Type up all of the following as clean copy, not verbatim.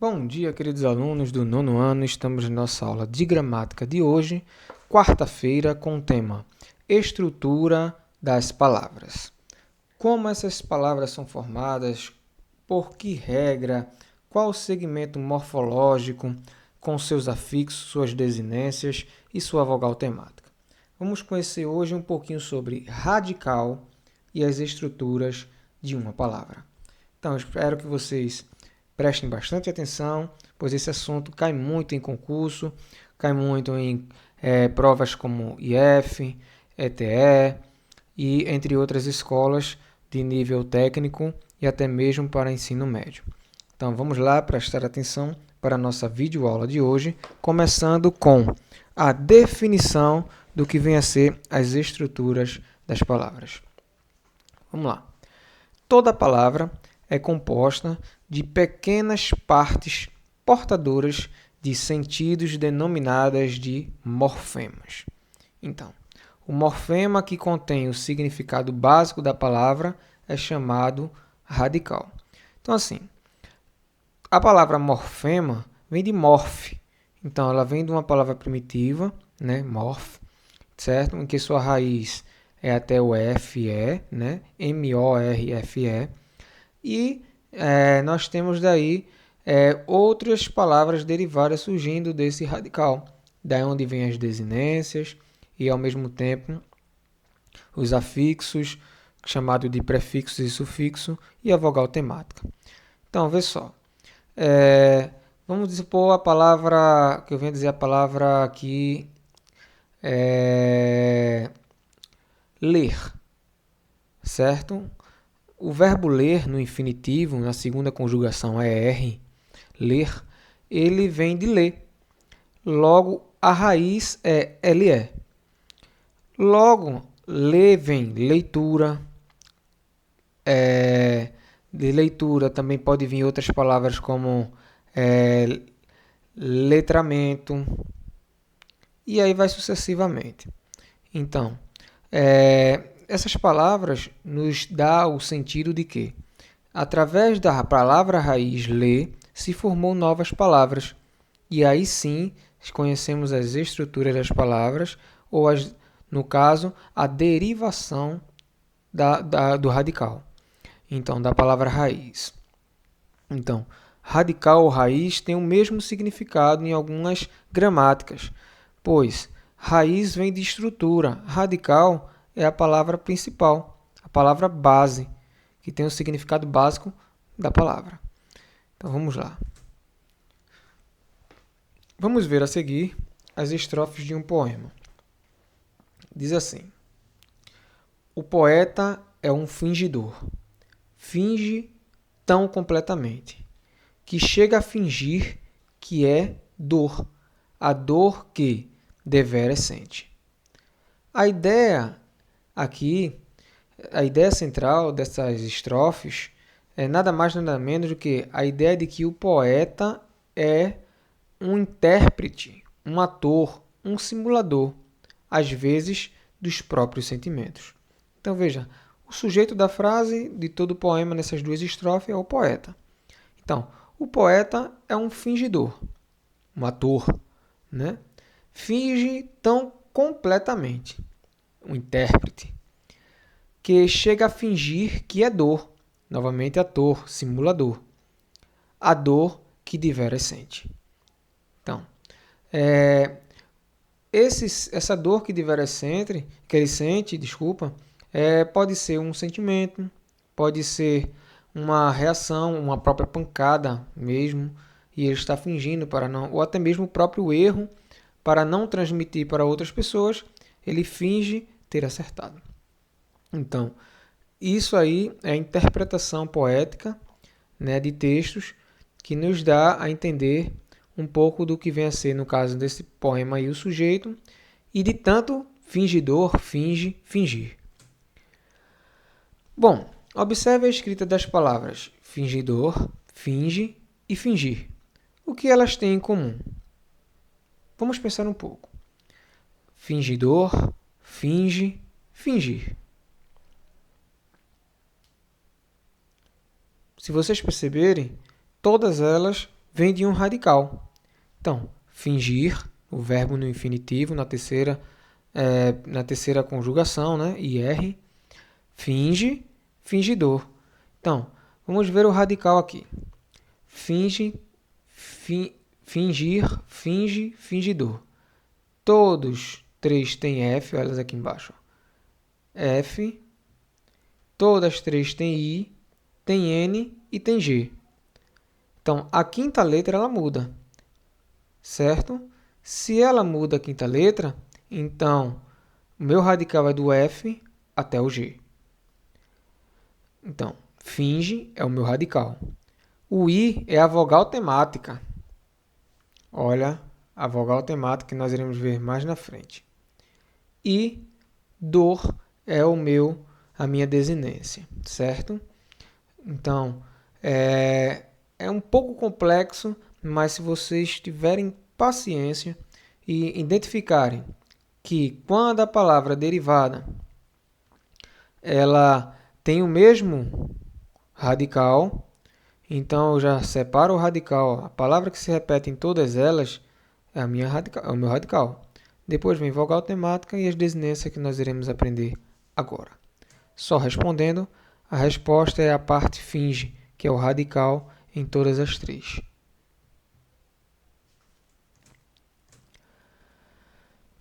Bom dia, queridos alunos do nono ano. Estamos na nossa aula de gramática de hoje, quarta-feira, com o tema Estrutura das palavras. Como essas palavras são formadas, por que regra, qual o segmento morfológico, com seus afixos, suas desinências e sua vogal temática. Vamos conhecer hoje um pouquinho sobre radical e as estruturas de uma palavra. Então, espero que vocês prestem bastante atenção, pois esse assunto cai muito em concurso, cai muito em provas como IF, ETE e entre outras escolas de nível técnico e até mesmo para ensino médio. Então vamos lá prestar atenção para a nossa videoaula de hoje, começando com a definição do que vem a ser as estruturas das palavras. Vamos lá. Toda palavra é composta de pequenas partes portadoras de sentidos denominadas de morfemas. Então, o morfema que contém o significado básico da palavra é chamado radical. Então, assim, a palavra morfema vem de morfe. Então, ela vem de uma palavra primitiva, né, morf, certo? Em que sua raiz é até o FE, né, M-O-R-F-E. E nós temos daí outras palavras derivadas surgindo desse radical. Daí onde vem as desinências e, ao mesmo tempo, os afixos, chamado de prefixos e sufixo, e a vogal temática. Então, vê só. Vamos supor a palavra, que eu venho dizer a palavra aqui, ler, certo? O verbo ler no infinitivo, na segunda conjugação er, ler, ele vem de ler. Logo, a raiz é le. Logo, ler vem leitura. De leitura também pode vir outras palavras como letramento. E aí vai sucessivamente. Então, essas palavras nos dá o sentido de que, através da palavra raiz ler, se formou novas palavras. E aí sim, conhecemos as estruturas das palavras, ou, no caso, a derivação do radical. Então, da palavra raiz. Então, radical ou raiz tem o mesmo significado em algumas gramáticas, pois raiz vem de estrutura, radical é a palavra principal, a palavra base, que tem o significado básico da palavra. Então vamos lá. Vamos ver a seguir as estrofes de um poema. Diz assim: o poeta é um fingidor. Finge tão completamente que chega a fingir que é dor, a dor que deveras sente. A ideia aqui, a ideia central dessas estrofes é nada mais nada menos do que a ideia de que o poeta é um intérprete, um ator, um simulador, às vezes dos próprios sentimentos. Então veja, o sujeito da frase de todo o poema nessas duas estrofes é o poeta. Então, o poeta é um fingidor, um ator, né? Finge tão completamente, um intérprete, que chega a fingir que é dor, novamente ator, simulador, a dor que deveras sente. Então, essa dor que deveras sente, que ele sente, pode ser um sentimento, pode ser uma reação, uma própria pancada mesmo, e ele está fingindo para não, ou até mesmo o próprio erro, para não transmitir para outras pessoas, ele finge ter acertado. Então, isso aí é a interpretação poética, né, de textos que nos dá a entender um pouco do que vem a ser, no caso desse poema aí, o sujeito, e de tanto fingidor, finge, fingir. Bom, observe a escrita das palavras fingidor, finge e fingir. O que elas têm em comum? Vamos pensar um pouco. Fingidor, finge, fingir. Se vocês perceberem, todas elas vem de um radical. Então, fingir, o verbo no infinitivo, na terceira conjugação, né? IR, finge, fingidor. Então, vamos ver o radical aqui. Finge, fingir, finge, fingidor. Todos três têm F, olha elas aqui embaixo. F, todas três têm I, tem N e tem G. Então, a quinta letra ela muda, certo? Se ela muda a quinta letra, então o meu radical é do F até o G. Então, finge é o meu radical. O I é a vogal temática. Olha, a vogal temática que nós iremos ver mais na frente. E dor é a minha desinência, certo? Então, é um pouco complexo, mas se vocês tiverem paciência e identificarem que quando a palavra derivada ela tem o mesmo radical, então eu já separo o radical. A palavra que se repete em todas elas é o meu radical. Depois vem vogal temática e as desinências que nós iremos aprender agora. Só respondendo, a resposta é a parte finge, que é o radical em todas as três.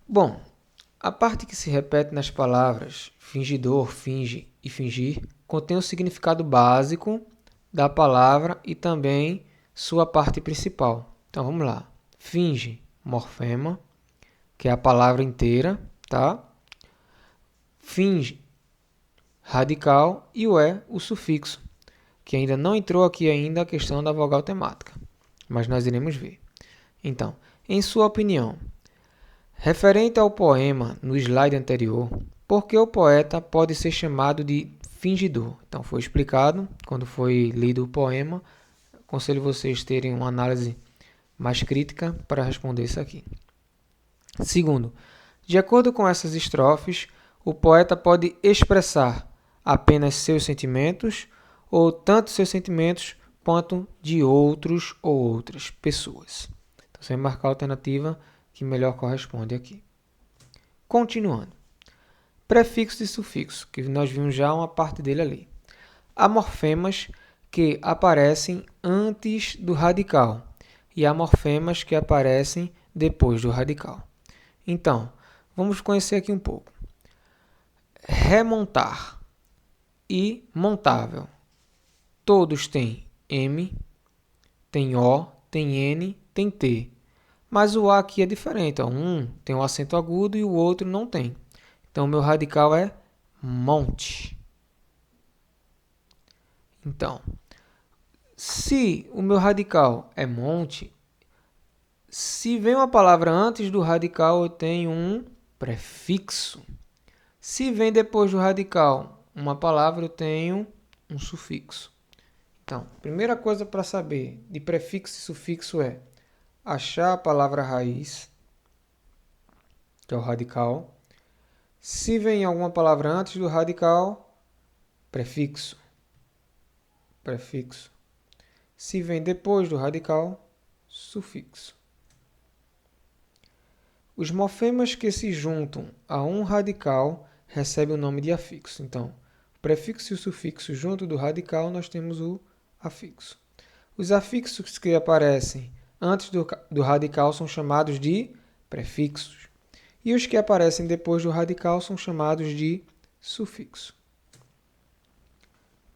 Bom, a parte que se repete nas palavras fingidor, finge e fingir contém o significado básico da palavra e também sua parte principal. Então vamos lá. Finge, morfema, que é a palavra inteira, tá? Finge, radical, e o sufixo, que ainda não entrou aqui ainda a questão da vogal temática, mas nós iremos ver. Então, em sua opinião, referente ao poema no slide anterior, por que o poeta pode ser chamado de fingidor? Então, foi explicado quando foi lido o poema. Aconselho vocês terem uma análise mais crítica para responder isso aqui. Segundo, de acordo com essas estrofes, o poeta pode expressar apenas seus sentimentos ou tanto seus sentimentos quanto de outros ou outras pessoas. Então, você vai marcar a alternativa que melhor corresponde aqui. Continuando. Prefixo e sufixo, que nós vimos já uma parte dele ali. Há morfemas que aparecem antes do radical e há morfemas que aparecem depois do radical. Então, vamos conhecer aqui um pouco. Remontar e montável. Todos têm M, tem O, tem N, tem T. Mas o A aqui é diferente. Ó. Um tem um acento agudo e o outro não tem. Então, o meu radical é monte. Então, se o meu radical é monte, se vem uma palavra antes do radical, eu tenho um prefixo. Se vem depois do radical uma palavra, eu tenho um sufixo. Então, primeira coisa para saber de prefixo e sufixo é achar a palavra raiz, que é o radical. Se vem alguma palavra antes do radical, prefixo. Prefixo. Se vem depois do radical, sufixo. Os morfemas que se juntam a um radical recebem o nome de afixo. Então, o prefixo e o sufixo junto do radical, nós temos o afixo. Os afixos que aparecem antes do radical são chamados de prefixos. E os que aparecem depois do radical são chamados de sufixo.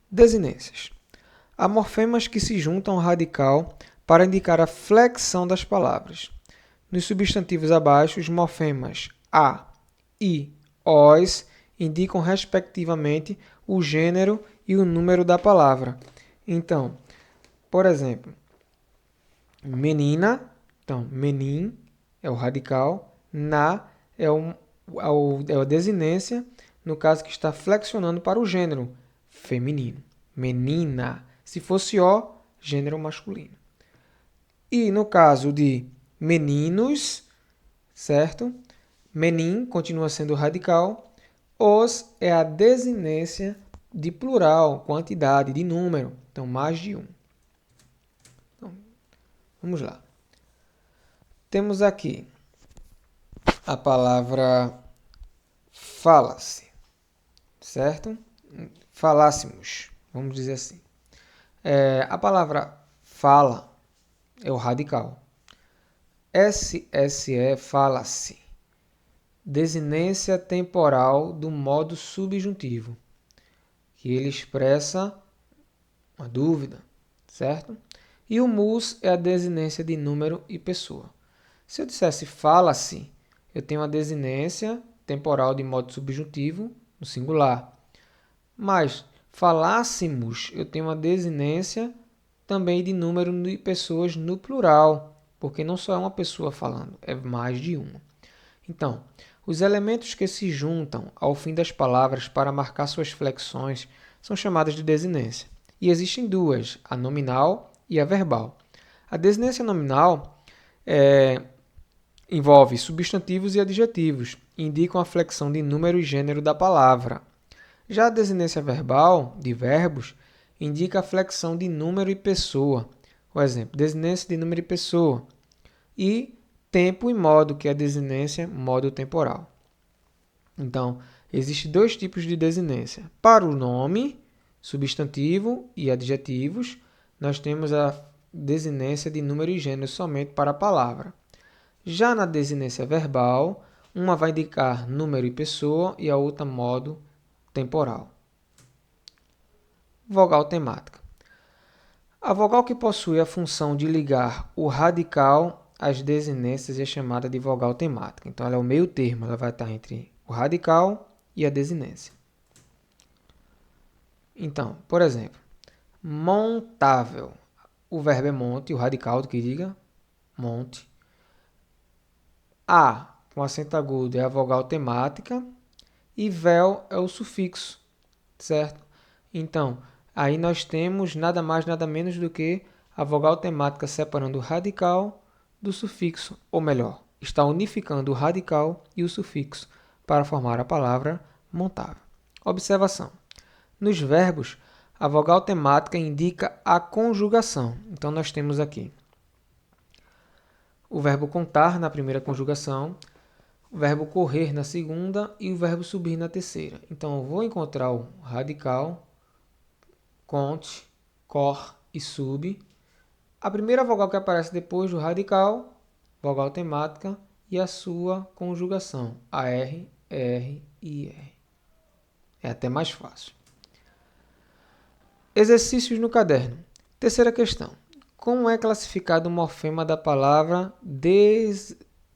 Desinências. Há morfemas que se juntam ao radical para indicar a flexão das palavras. Nos substantivos abaixo, os morfemas a, i, os indicam respectivamente o gênero e o número da palavra. Então, por exemplo, menina, então menin é o radical, na é a desinência, no caso que está flexionando para o gênero feminino. Menina, se fosse o, gênero masculino. E no caso de meninos, certo? Menin continua sendo radical. Os é a desinência de plural, quantidade, de número. Então, mais de um. Então, Vamos lá. Temos aqui a palavra fala-se, certo? Falássemos, vamos dizer assim. A palavra fala é o radical. SSE, fala-se. Desinência temporal do modo subjuntivo, que ele expressa uma dúvida, certo? E o mus é a desinência de número e pessoa. Se eu dissesse fala-se, eu tenho a desinência temporal de modo subjuntivo no singular. Mas falássemos, eu tenho uma desinência também de número e pessoas no plural, porque não só é uma pessoa falando, é mais de uma. Então, os elementos que se juntam ao fim das palavras para marcar suas flexões são chamados de desinência. E existem duas, a nominal e a verbal. A desinência nominal envolve substantivos e adjetivos, e indicam a flexão de número e gênero da palavra. Já a desinência verbal, de verbos, indica a flexão de número e pessoa. Por exemplo, desinência de número e pessoa. E tempo e modo, que é a desinência modo temporal. Então, existem dois tipos de desinência. Para o nome, substantivo e adjetivos, nós temos a desinência de número e gênero somente para a palavra. Já na desinência verbal, uma vai indicar número e pessoa e a outra modo temporal. Vogal temática. A vogal que possui a função de ligar o radical às desinências é chamada de vogal temática. Então, ela é o meio termo, ela vai estar entre o radical e a desinência. Então, por exemplo, montável. O verbo é monte, o radical do que diga monte. A, com acento agudo, é a vogal temática. E vel é o sufixo, certo? Então, aí nós temos nada mais, nada menos do que a vogal temática separando o radical do sufixo, ou melhor, está unificando o radical e o sufixo para formar a palavra montável. Observação. Nos verbos, a vogal temática indica a conjugação. Então, nós temos aqui o verbo contar na primeira conjugação, o verbo correr na segunda e o verbo subir na terceira. Então, eu vou encontrar o radical, conte, cor e sub. A primeira vogal que aparece depois do radical, vogal temática, e a sua conjugação, a R, R e R. É até mais fácil. Exercícios no caderno. Terceira questão. Como é classificado o morfema da palavra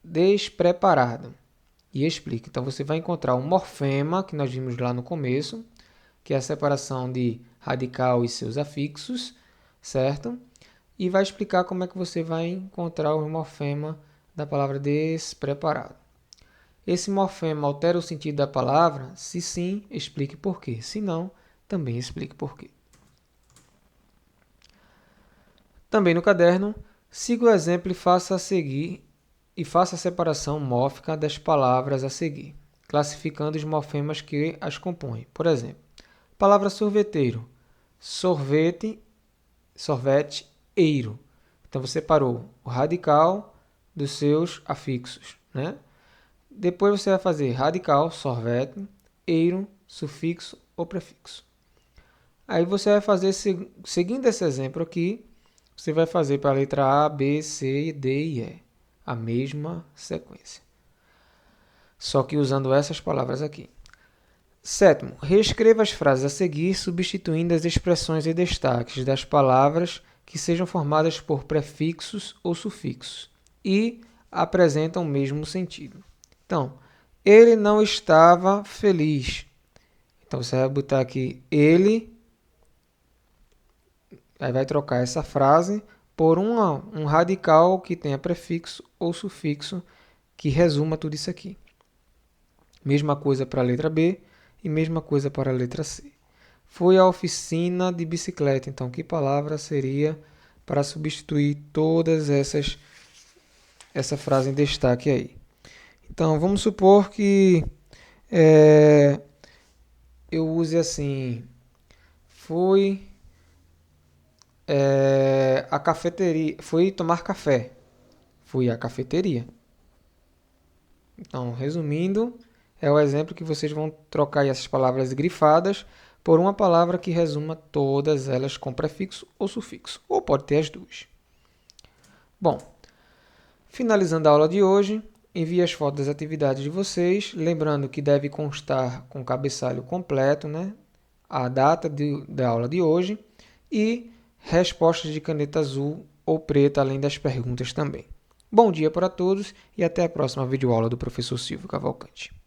despreparado? E explica. Então, você vai encontrar um morfema, que nós vimos lá no começo, que é a separação de radical e seus afixos, certo? E vai explicar como é que você vai encontrar o morfema da palavra despreparado. Esse morfema altera o sentido da palavra? Se sim, explique por quê. Se não, também explique por quê. Também no caderno, siga o exemplo e faça a separação mórfica das palavras a seguir, classificando os morfemas que as compõem. Por exemplo, palavra sorveteiro, sorvete, sorvete, eiro. Então, você separou o radical dos seus afixos, né? Depois você vai fazer radical, sorvete, eiro, sufixo ou prefixo. Aí você vai fazer, seguindo esse exemplo aqui, você vai fazer para a letra A, B, C, D e E. A mesma sequência. Só que usando essas palavras aqui. Sétimo, reescreva as frases a seguir, substituindo as expressões e destaques das palavras que sejam formadas por prefixos ou sufixos e apresentam o mesmo sentido. Então, ele não estava feliz. Então, você vai botar aqui ele, aí vai trocar essa frase por um radical que tenha prefixo ou sufixo que resuma tudo isso aqui. Mesma coisa para a letra B e mesma coisa para a letra C. Foi à oficina de bicicleta. Então, que palavra seria para substituir todas essa frase em destaque aí? Então, vamos supor que eu use assim, foi A cafeteria. Fui tomar café. Fui à cafeteria. Então, resumindo, é o exemplo que vocês vão trocar aí essas palavras grifadas por uma palavra que resuma todas elas com prefixo ou sufixo, ou pode ter as duas. Bom, finalizando a aula de hoje, envie as fotos das atividades de vocês, lembrando que deve constar com o cabeçalho completo, né? A data da aula de hoje e respostas de caneta azul ou preta, além das perguntas também. Bom dia para todos e até a próxima videoaula do professor Silvio Cavalcante.